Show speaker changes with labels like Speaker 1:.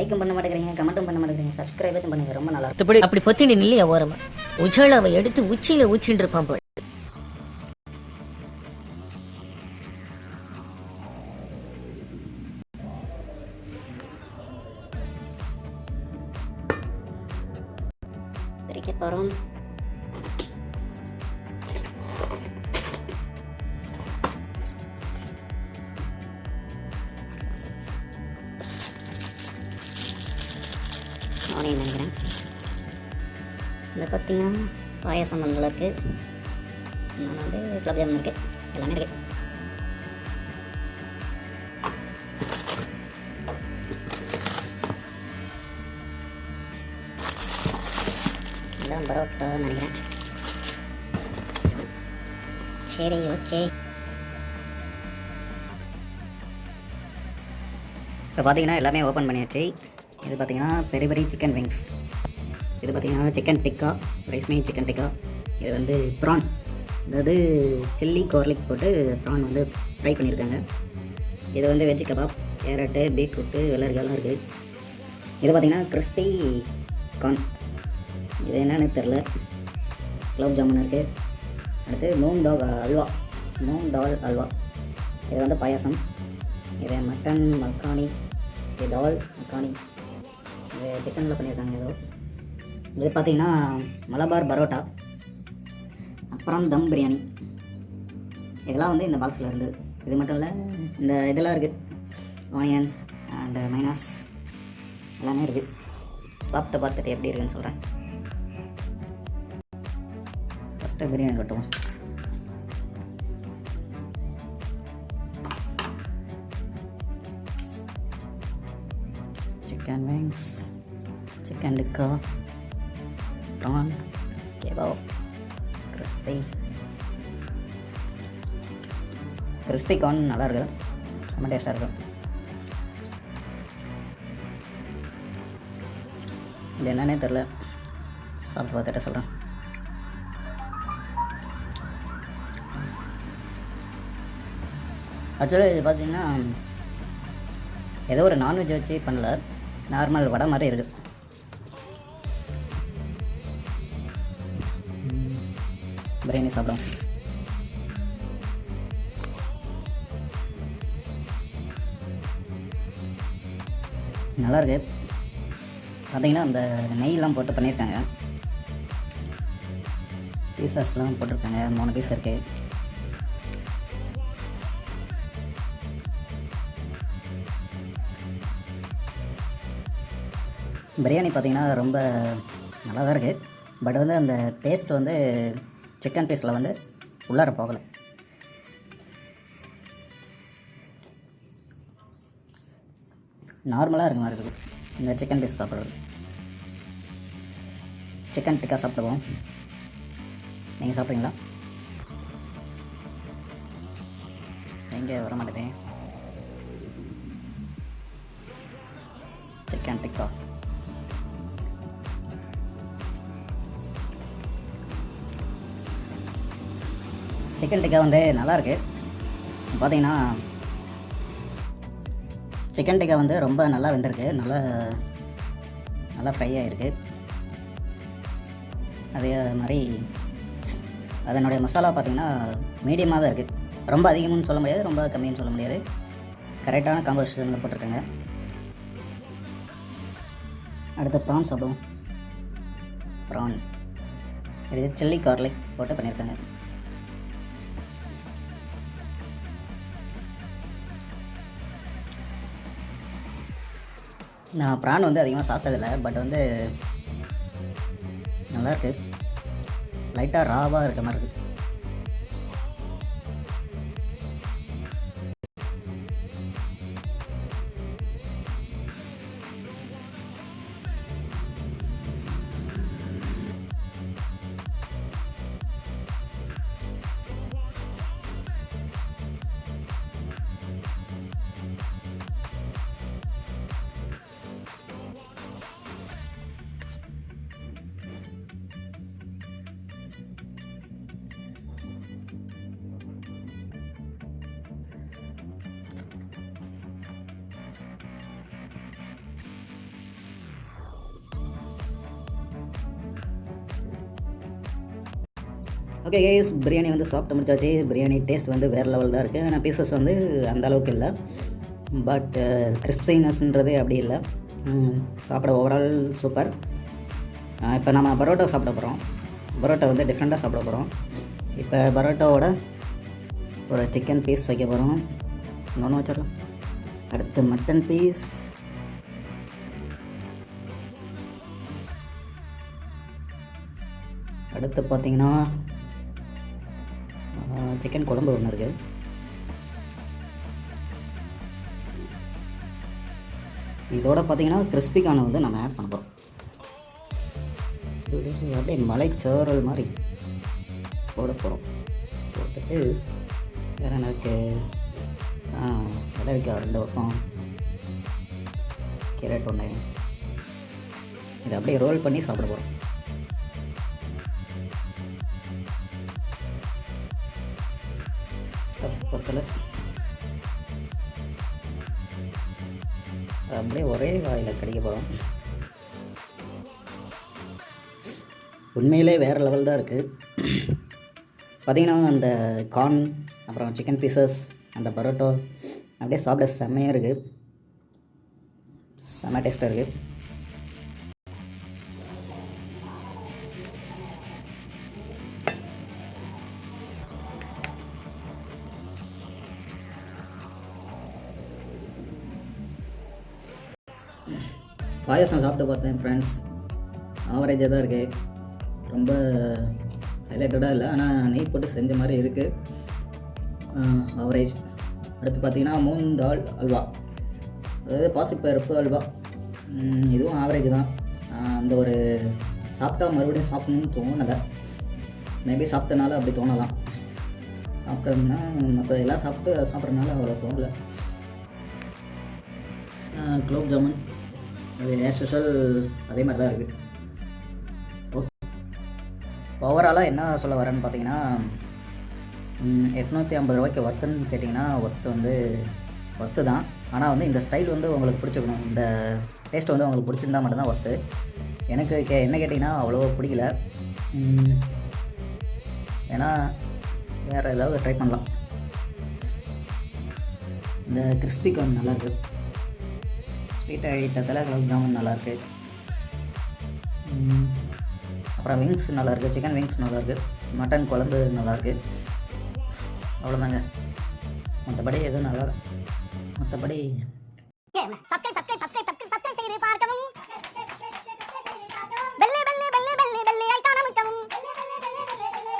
Speaker 1: லைக்கும் பண்ண மாட்டேங்கிறீங்க, கமெண்ட்டும் பண்ண மாட்டேங்கிறீங்க, சப்ஸ்கிரைபும் பண்ணுங்க. ரொம்ப நல்லா இருக்கும்.
Speaker 2: அப்படி அப்படி பொத்தினி நில்லையா ஓரமா உஜாலாவை எடுத்து உச்சியில ஊச்சின்னு இருப்பான் போல.
Speaker 1: பிரிக்க போகிறோம். ஆனியன் நினைக்கிறேன். இதை பார்த்தீங்கன்னா பாயாசம் நல்லா இருக்குது. இன்னொன்று வந்து குலாப் ஜாமுன் இருக்குது. எல்லாமே இருக்குது. எல்லாம் பரோட்டா நினைக்கிறேன். சரி, ஓகே. இப்போ பார்த்தீங்கன்னா எல்லாமே ஓப்பன் பண்ணியாச்சு. இது பார்த்தீங்கன்னா பெரி பெரி சிக்கன் விங்ஸ். இது பார்த்தீங்கன்னா சிக்கன் டிக்கா, ரைஸ்மே சிக்கன் டிக்கா. இது வந்து ப்ரான், அதாவது சில்லி கார்லிக் போட்டு ப்ரான் வந்து ஃப்ரை பண்ணியிருக்காங்க. இது வந்து வெஜ் கபாப், கேரட்டு, பீட்ரூட்டு, வெள்ளரிக்காலாம் இருக்குது. இது பார்த்தீங்கன்னா கிறிஸ்பி கார்ன். இது என்னன்னு தெரில. குலாப் ஜாமுன் இருக்குது. அடுத்து மூங் தால் அல்வா. இது வந்து பாயாசம். இது மட்டன் மக்கானி, இது தால் மக்கானி. இது சிக்கனில் பண்ணியிருக்காங்க ஏதோ. இது பார்த்தீங்கன்னா மலபார் பரோட்டா, அப்புறம் தம் பிரியாணி. இதெல்லாம் வந்து இந்த பாக்ஸில் இருந்தது. இது மட்டும் இல்லை, இந்த இதெல்லாம் இருக்குது. ஆனியன் அண்டு மைனாஸ் எல்லாமே இருக்குது. சாப்பிட்டு பார்த்துட்டு எப்படி இருக்குன்னு சொல்கிறேன். ஃபஸ்ட்டு பிரியாணி கட்டுவோம். Chicken wings, chicken tikka, prawn, kebab, crispy corn நல்லா இருக்கு. செம்ம டேஸ்ட்டாக இருக்கும். இது என்னன்னே தெரில. சாப்பிட்டு பார்த்துட்டு சொல்கிறேன். ஆக்சுவலாக இது பார்த்தீங்கன்னா ஏதோ ஒரு நான்வெஜ் வச்சு பண்ணல, நார்மல் வடை மாதிரி இருக்குது. பிரியாணி சாப்பிடும். நல்லாயிருக்கு. பார்த்தீங்கன்னா அந்த நெய்லாம் போட்டு பண்ணியிருக்காங்க. பீஸஸ்லாம் போட்டிருக்காங்க. 3 பீஸ் இருக்குது. பிரியாணி பார்த்திங்கன்னா ரொம்ப நல்லா தான் இருக்குது. பட் வந்து அந்த டேஸ்ட் வந்து சிக்கன் பீஸில் வந்து உள்ளார போகலை. நார்மலாக இருக்க மாதிரி இருக்குது இந்த சிக்கன் பீஸ் சாப்பிட்றது. சிக்கன் டிக்கா சாப்பிடுவோம். நீங்கள் சாப்பிட்றீங்களா? எங்கே வர மாட்டேன். சிக்கன் டிக்கா சிக்கன் டிக்கா வந்து நல்லாயிருக்கு. பார்த்தீங்கன்னா சிக்கன் டிக்கா வந்து ரொம்ப நல்லா வெந்திருக்கு. நல்லா ஃப்ரை ஆகிருக்கு. அதே மாதிரி அதனுடைய மசாலா பார்த்திங்கன்னா மீடியமாக தான் இருக்குது. ரொம்ப அதிகம்னு சொல்ல முடியாது, ரொம்ப கம்மின்னு சொல்ல முடியாது. கரெக்டான காம்போசிஷனில் போட்டிருக்காங்க. அடுத்து ப்ரான் சாப்பிடுவோம். ப்ரான் இது சில்லி கார்லிக் போட்டு பண்ணியிருக்காங்க. நான் ப்ரான் வந்து அதிகமாக சாப்பிட்டதில்லை. பட் வந்து நல்லாயிருக்கு. லைட்டாக ராவாக இருக்க மாதிரி இருக்குது. ஓகே கேஸ், பிரியாணி வந்து சாப்பிட்டு முடிச்சாச்சு. பிரியாணி டேஸ்ட் வந்து வேறு லெவல் தான் இருக்குது. ஆனால் பீசஸ் வந்து அந்த அளவுக்கு இல்லை, பட் கிறிஸ்பினஸ்ன்றது அப்படி இல்லை. சாப்பிட ஓவரால் சூப்பர். இப்போ நம்ம பரோட்டா சாப்பிட போகிறோம். பரோட்டா வந்து டிஃப்ரெண்ட்டாக சாப்பிட போகிறோம். இப்போ பரோட்டாவோட ஒரு சிக்கன் பீஸ் வைக்க போகிறோம். இன்னொன்று வச்சிடறோம். அடுத்து மட்டன் பீஸ், அடுத்து பார்த்திங்கன்னா சிக்கன் குழம்பு ஒன்று இருக்குது. இதோட பார்த்திங்கன்னா கிறிஸ்பி கார்ன் வந்து நம்ம ஆட் பண்ண போகிறோம். அப்படியே மலைச்சாரல் மாதிரி போட போகிறோம். போட்டுட்டு வேறு எனக்கு வெள்ளரிக்காய் 2 பக்கம், கேரட் 1, இதை அப்படியே ரோல் பண்ணி சாப்பிட போகிறோம். ஸ்டஃப் பக்கத்தில் அது அப்படியே ஒரே வாயில் கடிக்க போகிறோம். உண்மையிலே வேறு லெவல் தான் இருக்குது. பார்த்திங்கன்னா அந்த கார்ன், அப்புறம் சிக்கன் பீசஸ், அந்த பரோட்டா அப்படியே சாப்பிட செம்மையாக இருக்குது. செம்ம டேஸ்ட்டாக இருக்குது. பாயாசம் சாப்பிட்டு பார்த்தேன் ஃப்ரெண்ட்ஸ், ஆவரேஜாக தான் இருக்குது. ரொம்ப ஹைலைட்டடாக இல்லை, ஆனால் நெய் போட்டு செஞ்ச மாதிரி இருக்குது. ஆவரேஜ். அடுத்து பார்த்திங்கன்னா மூங் தால் அல்வா, அதாவது பாசிப்பருப்பு அல்வா. இதுவும் ஆவரேஜ் தான். அந்த ஒரு சாப்பிட்டா மறுபடியும் சாப்பிட்ணுன்னு தோணலை. மேபி சாப்பிட்டனால அப்படி தோணலாம். சாப்பிட்டோம்னா மற்ற எல்லாம் சாப்பிட்றதுனால அவ்வளோ தோணலை. குலோப் ஜாமுன் அது ஆஸ் யூஷுவல் அதே மாதிரி தான் இருக்குது. ஓவராலாக என்ன சொல்ல வரேன்னு பார்த்தீங்கன்னா, 850 ரூபாய்க்கு ஒர்த்துன்னு கேட்டிங்கன்னா ஒர்த்து தான். ஆனால் வந்து இந்த ஸ்டைல் வந்து உங்களுக்கு பிடிச்சிக்கணும், இந்த டேஸ்ட் வந்து உங்களுக்கு பிடிச்சிருந்தா மட்டும்தான் ஒர்த்து. எனக்கு என்ன கேட்டிங்கன்னா அவ்வளோ பிடிக்கல. ஏன்னா வேறு ஏதாவது ட்ரை பண்ணலாம். இந்த கிறிஸ்பி கார்ன் நல்லாயிருக்கு. ஸ்வீட் ஐட்டத்தில் குலோப் ஜாமுன் நல்லாயிருக்கு. அப்புறம் விங்ஸ் நல்லாயிருக்கு, சிக்கன் விங்ஸ் நல்லாயிருக்கு, மட்டன் குழம்பு நல்லாயிருக்கு. அவ்வளோதாங்க. மற்றபடி எதுவும் நல்லா, மற்றபடி